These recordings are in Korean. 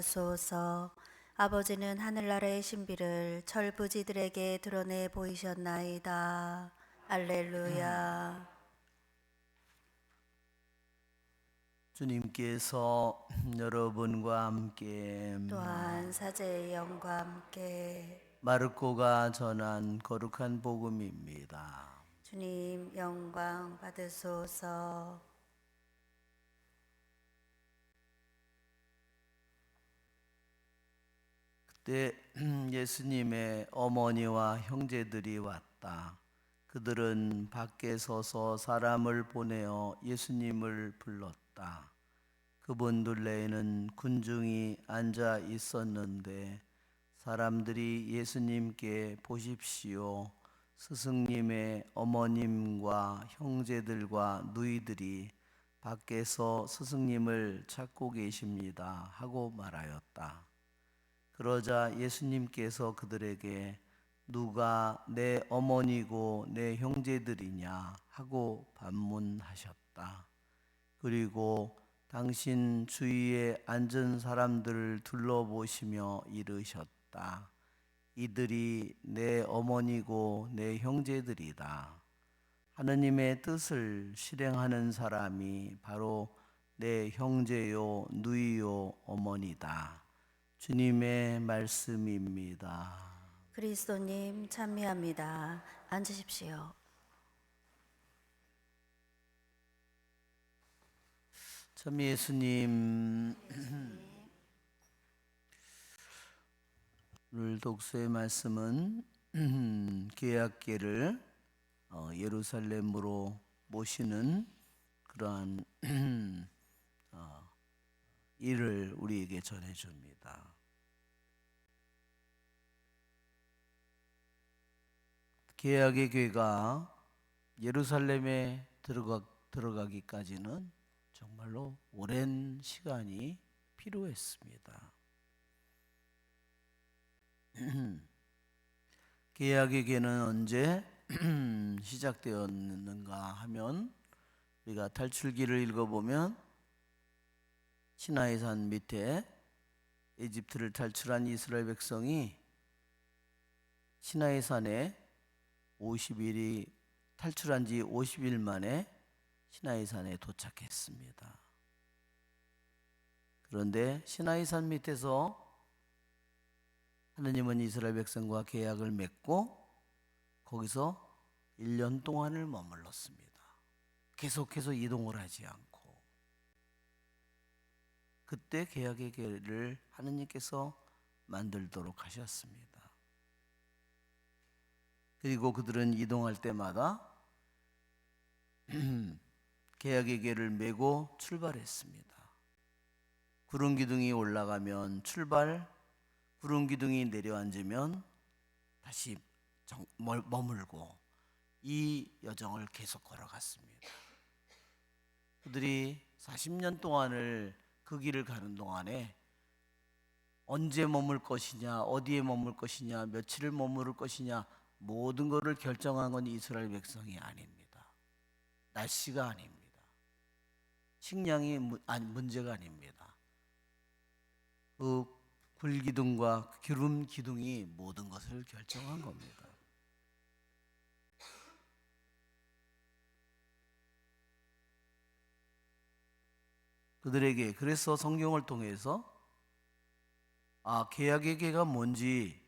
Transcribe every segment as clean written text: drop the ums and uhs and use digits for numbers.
소서. 아버지는 하늘나라의 신비를 철부지들에게 드러내 보이셨나이다. 알렐루야. 주님께서 여러분과 함께 또한 사제의 영과 함께 마르코가 전한 거룩한 복음입니다. 주님 영광 받으소서. 그때 예수님의 어머니와 형제들이 왔다. 그들은 밖에 서서 사람을 보내어 예수님을 불렀다. 그분 둘레에는 군중이 앉아 있었는데 사람들이 예수님께 보십시오, 스승님의 어머님과 형제들과 누이들이 밖에서 스승님을 찾고 계십니다 하고 말하였다. 그러자 예수님께서 그들에게 누가 내 어머니고 내 형제들이냐 하고 반문하셨다. 그리고 당신 주위에 앉은 사람들을 둘러보시며 이르셨다. 이들이 내 어머니고 내 형제들이다. 하느님의 뜻을 실행하는 사람이 바로 내 형제요, 누이요, 어머니다. 주님의 말씀입니다. 그리스도님 찬미합니다. 앉으십시오. 참 예수님, 오늘 독서의 말씀은 계약계를 예루살렘으로 모시는 그러한 일을 우리에게 전해줍니다. 계약의 궤가 예루살렘에 들어가기까지는 정말로 오랜 시간이 필요했습니다. 계약의 궤는 언제 시작되었는가 하면 우리가 탈출기를 읽어보면 시나이산 밑에 이집트를 탈출한 이스라엘 백성이 시나이산에 50일이 탈출한 지 50일 만에 시나이산에 도착했습니다. 그런데 시나이산 밑에서 하느님은 이스라엘 백성과 계약을 맺고 거기서 1년 동안을 머물렀습니다. 계속해서 이동을 하지 않고. 그때 계약의 궤를 하느님께서 만들도록 하셨습니다. 그리고 그들은 이동할 때마다 계약의 궤를 메고 출발했습니다. 구름 기둥이 올라가면 출발, 구름 기둥이 내려앉으면 다시 머물고 이 여정을 계속 걸어갔습니다. 그들이 40년 동안을 그 길을 가는 동안에 언제 머물 것이냐, 어디에 머물 것이냐, 며칠을 머무를 것이냐, 모든 것을 결정한 건 이스라엘 백성이 아닙니다. 날씨가 아닙니다. 식량이 문제가 아닙니다. 그 불기둥과 기름 기둥이 모든 것을 결정한 겁니다. 그들에게 그래서 성경을 통해서 계약의 궤가 뭔지,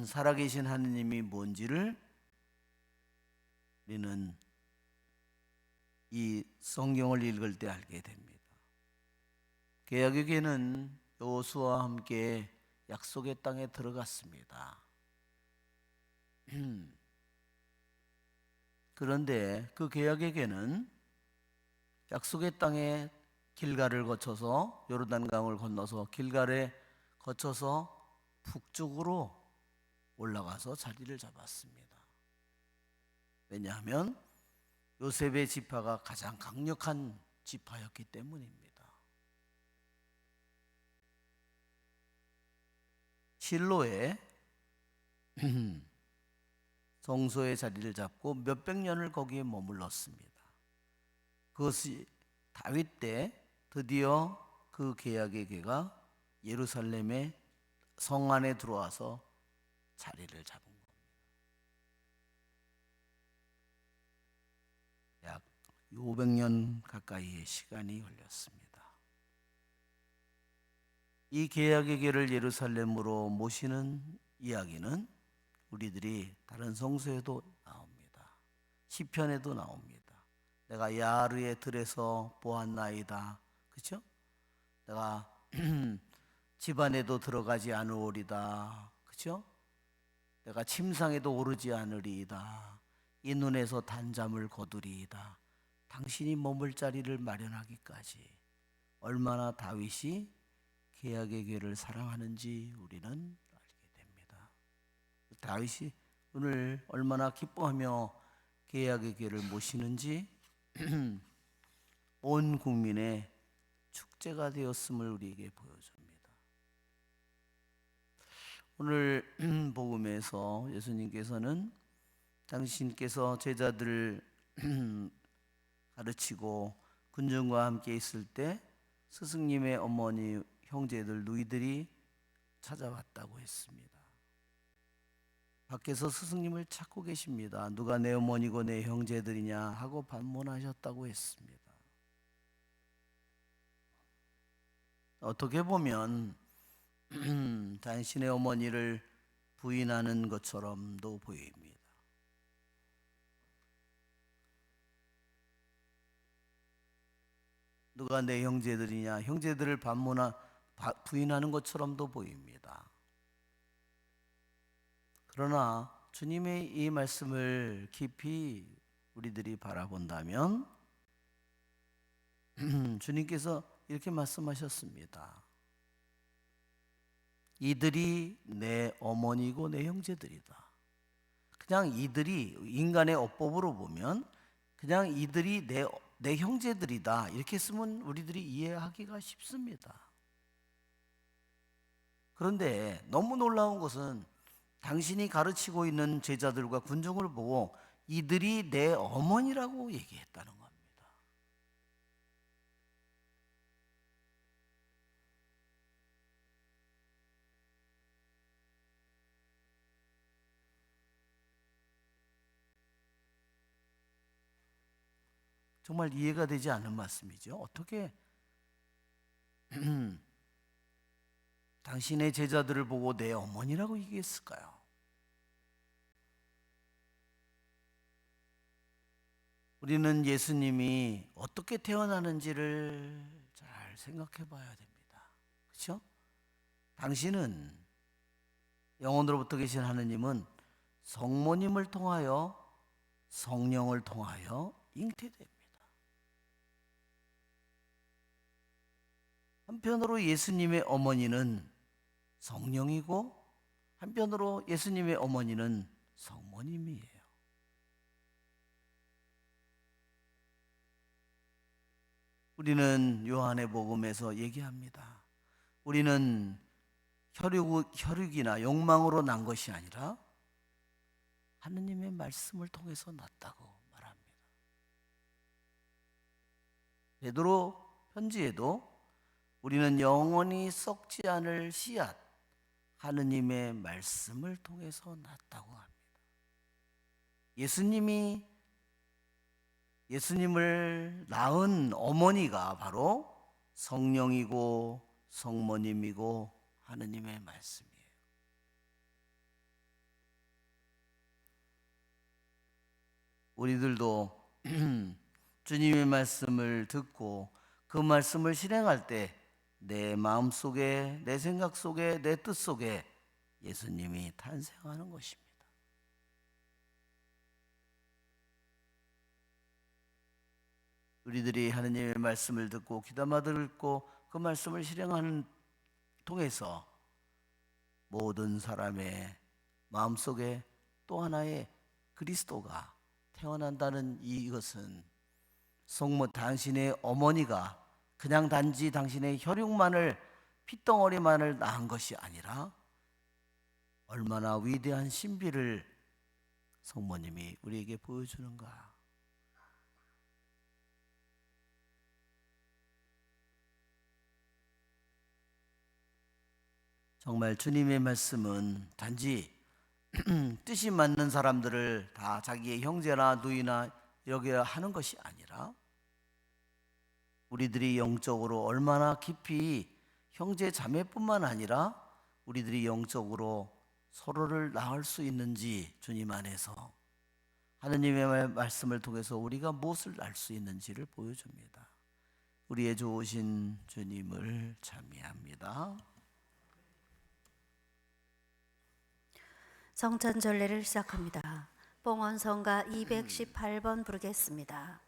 살아계신 하느님이 뭔지를 우리는 이 성경을 읽을 때 알게 됩니다. 계약의 궤는 여호수아와 함께 약속의 땅에 들어갔습니다. 그런데 그 계약의 궤는 약속의 땅에 길갈을 거쳐서 요르단강을 건너서 길갈에 거쳐서 북쪽으로 올라가서 자리를 잡았습니다. 왜냐하면 요셉의 지파가 가장 강력한 지파였기 때문입니다. 실로에 성소의 자리를 잡고 몇백 년을 거기에 머물렀습니다. 그것이 다윗 때 드디어 그 계약의 궤가 예루살렘의 성 안에 들어와서 자리를 잡은 겁니다. 약 500년 가까이의 시간이 걸렸습니다. 이 계약의 궤를 예루살렘으로 모시는 이야기는 우리들이 다른 성서에도 나옵니다. 시편에도 나옵니다. 내가 야르의 들에서 보았나이다. 그렇죠? 내가 집안에도 들어가지 않으리다. 그렇죠? 내가 침상에도 오르지 않으리이다. 이 눈에서 단잠을 거두리이다. 당신이 머물 자리를 마련하기까지 얼마나 다윗이 계약의 궤를 사랑하는지 우리는 알게 됩니다. 다윗이 오늘 얼마나 기뻐하며 계약의 궤를 모시는지 온 국민의 축제가 되었음을 우리에게 보여줍니다. 오늘 복음에서 예수님께서는 당신께서 제자들을 가르치고 군중과 함께 있을 때 스승님의 어머니 형제들 누이들이 찾아왔다고 했습니다. 밖에서 스승님을 찾고 계십니다. 누가 내 어머니고 내 형제들이냐 하고 반문하셨다고 했습니다. 어떻게 보면 당신의 어머니를 부인하는 것처럼도 보입니다. 누가 내 형제들이냐, 형제들을 부인하는 것처럼도 보입니다. 그러나 주님의 이 말씀을 깊이 우리들이 바라본다면 주님께서 이렇게 말씀하셨습니다. 이들이 내 어머니고 내 형제들이다. 그냥 이들이 인간의 어법으로 보면 그냥 이들이 내 형제들이다. 이렇게 쓰면 우리들이 이해하기가 쉽습니다. 그런데 너무 놀라운 것은 당신이 가르치고 있는 제자들과 군중을 보고 이들이 내 어머니라고 얘기했다는 겁니다. 정말 이해가 되지 않는 말씀이죠. 어떻게 당신의 제자들을 보고 내 어머니라고 얘기했을까요? 우리는 예수님이 어떻게 태어나는지를 잘 생각해 봐야 됩니다. 그렇죠? 당신은 영원으로부터 계신 하느님은 성모님을 통하여 성령을 통하여 잉태됩니다. 한편으로 예수님의 어머니는 성령이고 한편으로 예수님의 어머니는 성모님이에요. 우리는 요한의 복음에서 얘기합니다. 우리는 혈육이나 욕망으로 난 것이 아니라 하느님의 말씀을 통해서 났다고 말합니다. 베드로 편지에도 우리는 영원히 썩지 않을 씨앗 하느님의 말씀을 통해서 났다고 합니다. 예수님을 낳은 어머니가 바로 성령이고 성모님이고 하느님의 말씀이에요. 우리들도 주님의 말씀을 듣고 그 말씀을 실행할 때 내 마음 속에, 내 생각 속에, 내 뜻 속에 예수님이 탄생하는 것입니다. 우리들이 하느님의 말씀을 듣고 귀담아 듣고 그 말씀을 실행하는 통해서 모든 사람의 마음 속에 또 하나의 그리스도가 태어난다는 이것은 당신의 어머니가 그냥 단지 당신의 혈육만을 핏덩어리만을 낳은 것이 아니라 얼마나 위대한 신비를 성모님이 우리에게 보여주는가. 정말 주님의 말씀은 단지 뜻이 맞는 사람들을 다 자기의 형제나 누이나 여겨야 하는 것이 아니라 우리들이 영적으로 얼마나 깊이 형제 자매뿐만 아니라 우리들이 영적으로 서로를 낳을 수 있는지 주님 안에서 하느님의 말씀을 통해서 우리가 무엇을 낳을 수 있는지를 보여줍니다. 우리의 좋으신 주님을 찬미합니다. 성찬절례를 시작합니다. 봉헌성가 218번 부르겠습니다.